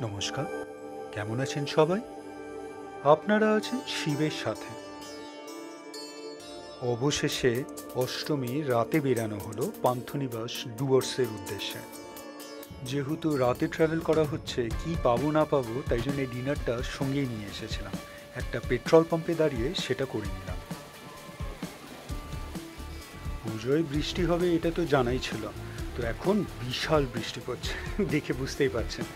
নমস্কার, কেমন আছেন সবাই? আপনারা আছেন শিবের সাথে। অবশেষে অষ্টমী রাতে বেরানো হলো পান্থনিবাস ডুয়ার্সের উদ্দেশ্যে। যেহেতু রাতে ট্রাভেল করা হচ্ছে, কি পাবো না পাবো তাই জন্য ডিনারটা সঙ্গেই নিয়ে এসেছিলাম। একটা পেট্রোল পাম্পে দাঁড়িয়ে সেটা করে নিলাম। পুজোয় বৃষ্টি হবে এটা তো জানাই ছিল, তো এখন বিশাল বৃষ্টি পড়ছে দেখে বুঝতেই পারছেন।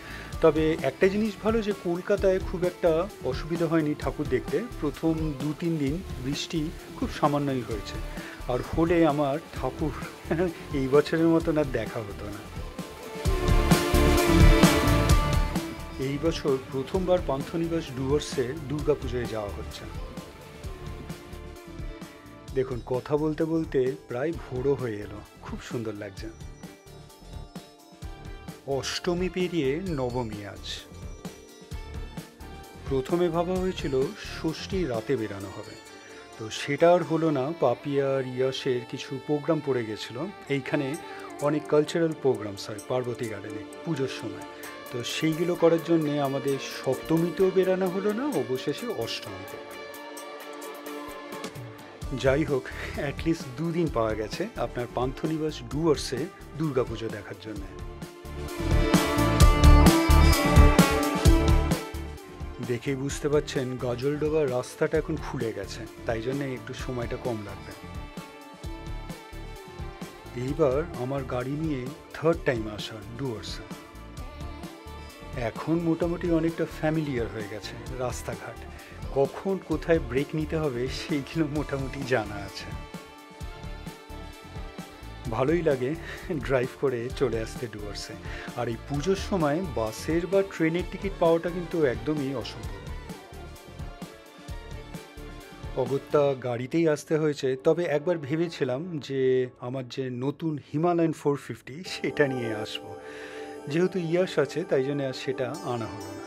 তবে একটা জিনিস ভালো যে কলকাতায় খুব একটা অসুবিধা হয়নি ঠাকুর দেখতে। প্রথম 2-3 দিন বৃষ্টি খুব সামান্যই হয়েছে, আর হলে আমার ঠাকুর এই বছরের মতন আর দেখা হতো না। এই বছর প্রথমবার পান্থনিবাস ডুয়ার্সে দুর্গাপুজোয় যাওয়া হচ্ছে। দেখুন, কথা বলতে বলতে প্রায় ভোরও হয়ে এলো, খুব সুন্দর লাগছে। অষ্টমী পেরিয়ে নবমী আজ। প্রথমে ভাবা হয়েছিল ষষ্ঠী রাতে বেরানো হবে, তো সেটা আর হলো না। পাপিয়া আর ইয়াসের কিছু প্রোগ্রাম পড়ে গেছিলো। এইখানে অনেক কালচারাল প্রোগ্রামস হয় পার্বতী গার্ডেনে পুজোর সময়, তো সেইগুলো করার জন্যে আমাদের সপ্তমীতেও বেরানো হলো না, অবশেষে অষ্টমীতে। যাই হোক, অ্যাটলিস্ট 2 দিন পাওয়া গেছে আপনার পান্থনিবাস ডুয়ার্সে দুর্গাপুজো দেখার জন্যে। দেখেই বুঝতে পারছেন গাজলডোবার রাস্তাটা এখন খুলে গেছে, তাই জন্য একটু সময়টা কম লাগবে। এইবার আমার গাড়ি নিয়ে থার্ড টাইম আসা ডুয়ার্সে। এখন মোটামুটি অনেকটা ফ্যামিলিয়ার হয়ে গেছে রাস্তাঘাট, কখন কোথায় ব্রেক নিতে হবে সেইগুলো মোটামুটি জানা আছে। ভালোই লাগে ড্রাইভ করে চলে আসতে ডুয়ার্সে। আর এই পুজোর সময় বাসের বা ট্রেনের টিকিট পাওয়াটা কিন্তু একদমই অসম্ভব। অগত্যা গাড়িতেই আসতে হয়েছে, তবে একবার ভেবেছিলাম যে আমার যে নতুন হিমালয়ান 450 সেটা নিয়ে আসবো। যেহেতু ইয়াস আছে তাই জন্য আর সেটা আনা হলো না।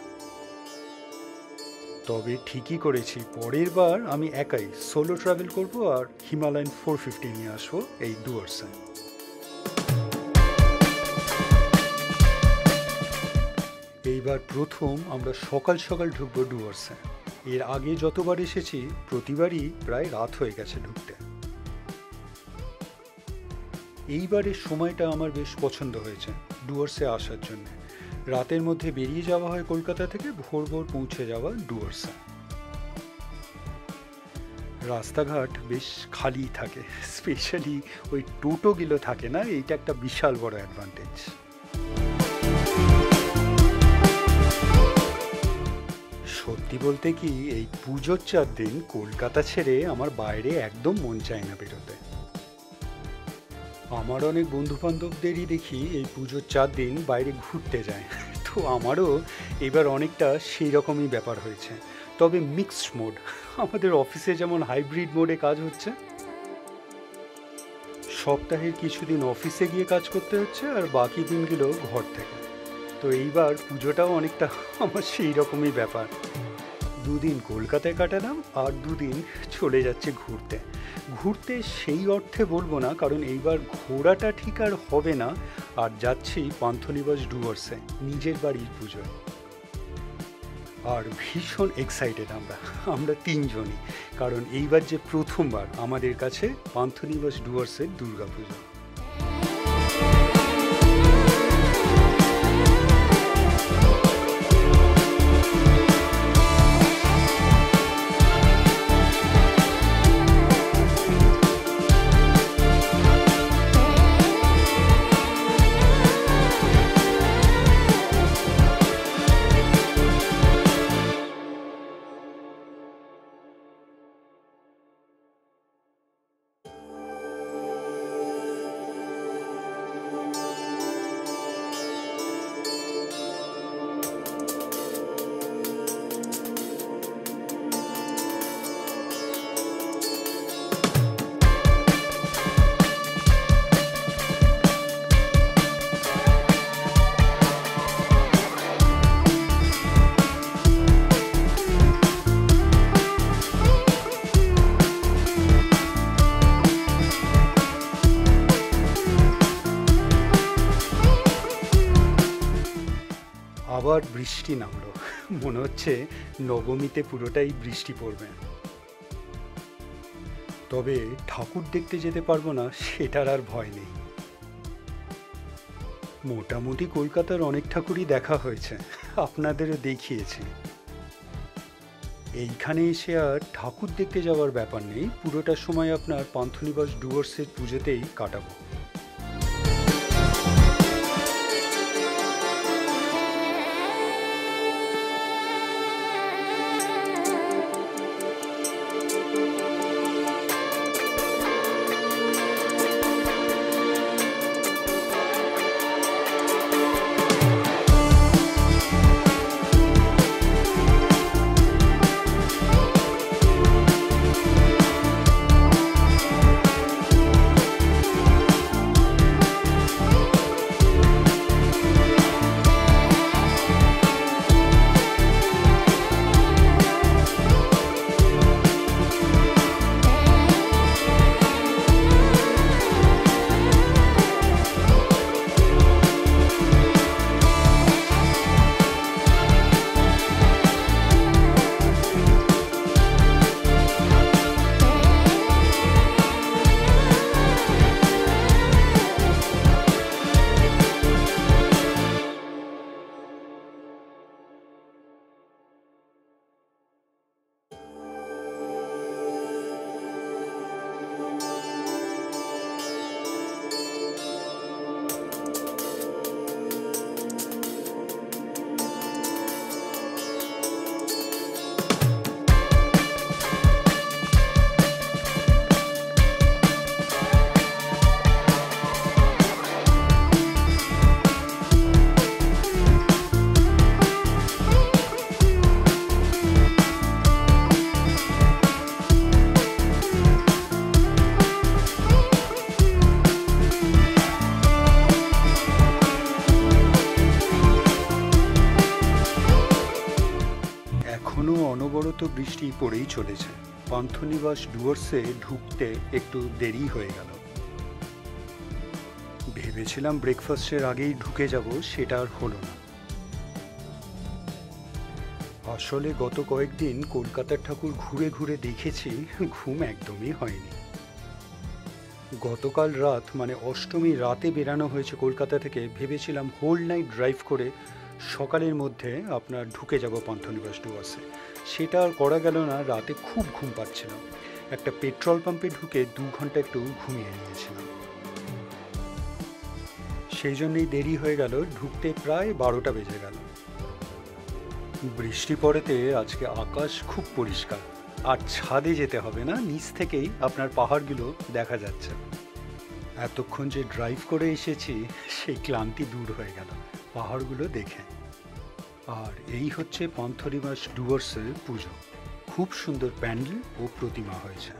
তবে ঠিকই করেছি, পরের বার আমি একাই সোলো ট্রাভেল করব আর হিমালয়ান 450 নিয়ে আসবো এই ডুয়ার্সে। এইবার প্রথম আমরা সকাল সকাল ঢুকবো ডুয়ার্সে। এর আগে যতবার এসেছি প্রতিবারই প্রায় রাত হয়ে গেছে ঢুকতে। এইবারের সময়টা আমার বেশ পছন্দ হয়েছে ডুয়ার্সে আসার জন্য। রাতের মধ্যে বেরিয়ে যাওয়া হয় কলকাতা থেকে, ভোর ভোর পৌঁছে যাওয়া ডুয়ার্সে। রাস্তাঘাট বেশ খালি থাকে, স্পেশালি ওই টোটোগুলো থাকে না, এইটা একটা বিশাল বড় অ্যাডভান্টেজ। সত্যি বলতে কি, এই পুজোর 4 দিন কলকাতা ছেড়ে আমার বাইরে একদম মন চায় না বেরোতে। আমার অনেক বন্ধু বান্ধবদেরই দেখি এই পুজোর 4 দিন বাইরে ঘুরতে যায়, তো আমারও এবার অনেকটা সেই রকমই ব্যাপার হয়েছে, তবে মিক্সড মোড। আমাদের অফিসে যেমন হাইব্রিড মোডে কাজ হচ্ছে, সপ্তাহের কিছুদিন অফিসে গিয়ে কাজ করতে হচ্ছে আর বাকি দিনগুলো ঘর থেকে। তো এইবার পুজোটাও অনেকটা আমার সেই রকমই ব্যাপার। 2 দিন কলকাতায় কাটালাম আর 2 দিন চলে যাচ্ছে ঘুরতে। ঘুরতে সেই অর্থে বলবো না, কারণ এইবার ঘোরাটা ঠিক আর হবে না। আর যাচ্ছি পান্থনিবাস ডুয়ার্সে নিজের বাড়ির পুজোয়। আর ভীষণ এক্সাইটেড আমরা আমরা 3জনই, কারণ এইবার যে প্রথমবার আমাদের কাছে পান্থনিবাস ডুয়ার্সের দুর্গাপুজো। আবার বৃষ্টি নামলো। মনে হচ্ছে নবমীতে পুরোটাই বৃষ্টি পড়বে। তবে ঠাকুর দেখতে যেতে পারবো না সেটার আর ভয় নেই। মোটামুটি কলকাতার অনেক ঠাকুরই দেখা হয়েছে, আপনাদেরও দেখিয়েছি। এইখানে এসে আর ঠাকুর দেখতে যাওয়ার ব্যাপার নেই, পুরোটা সময় আপনার পান্থনিবাস ডুয়ার্সের পুজোতেই কাটাবো। এখনো অনবরত বৃষ্টি পড়েই চলেছে। পান্থনিবাস ডুয়ার্সে ঢুকতে একটু দেরি হয়ে গেল। ভেবেছিলাম ব্রেকফাস্টের আগেই ঢুকে যাব, সেটা আর হলো না। আসলে গত কয়েকদিন কলকাতার ঠাকুর ঘুরে ঘুরে দেখেছি, ঘুম একদমই হয়নি। গতকাল রাত মানে অষ্টমী রাতে বেরানো হয়েছে কলকাতা থেকে। ভেবেছিলাম হোল নাইট ড্রাইভ করে সকালের মধ্যে আপনার ঢুকে যাব পান্থনিবাস ডুয়ার্সে, সেটা আর করা গেল না। রাতে খুব ঘুম পাচ্ছিলাম, একটা পেট্রোল পাম্পে ঢুকে 2 ঘন্টা একটু ঘুমিয়ে নিয়েছিলাম। সেই জন্যই দেরি হয়ে গেল, ঢুকতে প্রায় 12টা বেজে গেল। বৃষ্টি পড়েতে আজকে আকাশ খুব পরিষ্কার, আর ছাদে যেতে হবে না, নিচ থেকেই আপনার পাহাড়গুলো দেখা যাচ্ছে। এতক্ষণ যে ড্রাইভ করে এসেছি সেই ক্লান্তি দূর হয়ে গেল পাহাড়গুলো দেখে। আর এই হচ্ছে পান্থনিবাস ডুয়ার্সের পুজো। খুব সুন্দর প্যান্ডেল ও প্রতিমা হয়েছে।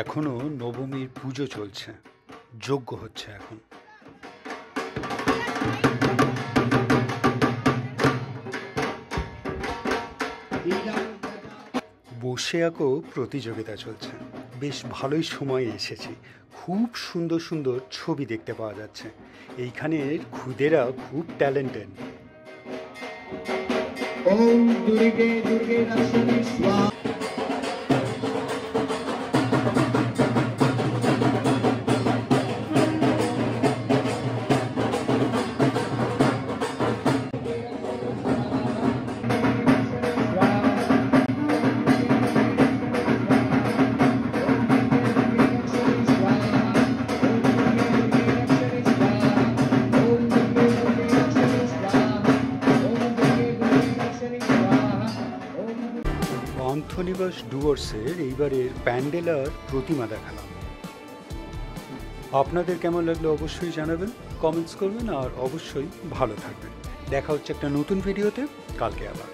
এখনো নবমীর পুজো চলছে, যজ্ঞ হচ্ছে এখন। বসে আঁকো প্রতিযোগিতা চলছে, বেশ ভালোই সময় এসেছি। খুব সুন্দর সুন্দর ছবি দেখতে পাওয়া যাচ্ছে। এইখানের খুদেরা খুব ট্যালেন্টেড। ওম দুর্গে দুর্গে দর্শনে স্বাহা। ডুয়ার্সের এইবারের প্যান্ডেল আর প্রতিমা দেখালাম। আপনাদের কেমন লাগলো অবশ্যই জানাবেন, কমেন্টস করবেন আর অবশ্যই ভালো থাকবেন। দেখা হচ্ছে একটা নতুন ভিডিওতে কালকে আবার।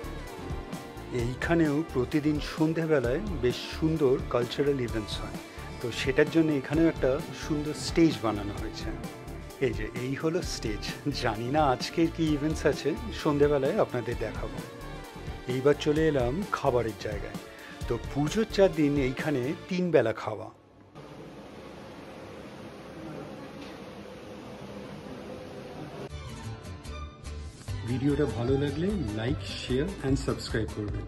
এইখানেও প্রতিদিন সন্ধেবেলায় বেশ সুন্দর কালচারাল ইভেন্টস হয়, তো সেটার জন্য এখানেও একটা সুন্দর স্টেজ বানানো হয়েছে। এই যে এই হলো স্টেজ। জানি না আজকের কি ইভেন্টস আছে, সন্ধেবেলায় আপনাদের দেখাবো। এইবার চলে এলাম খাবারের জায়গায়। তো পুজোর 4 দিন এইখানে 3 বেলা খাওয়া। ভিডিওটা ভালো লাগলে লাইক, শেয়ার অ্যান্ড সাবস্ক্রাইব করবেন।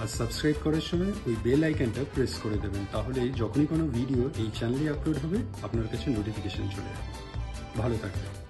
আর সাবস্ক্রাইব করার সময় ওই বেল আইকনটা প্রেস করে দেবেন, তাহলে যখনই কোনো ভিডিও এই চ্যানেলে আপলোড হবে আপনার কাছে নোটিফিকেশন চলে যাবে। ভালো থাকবেন।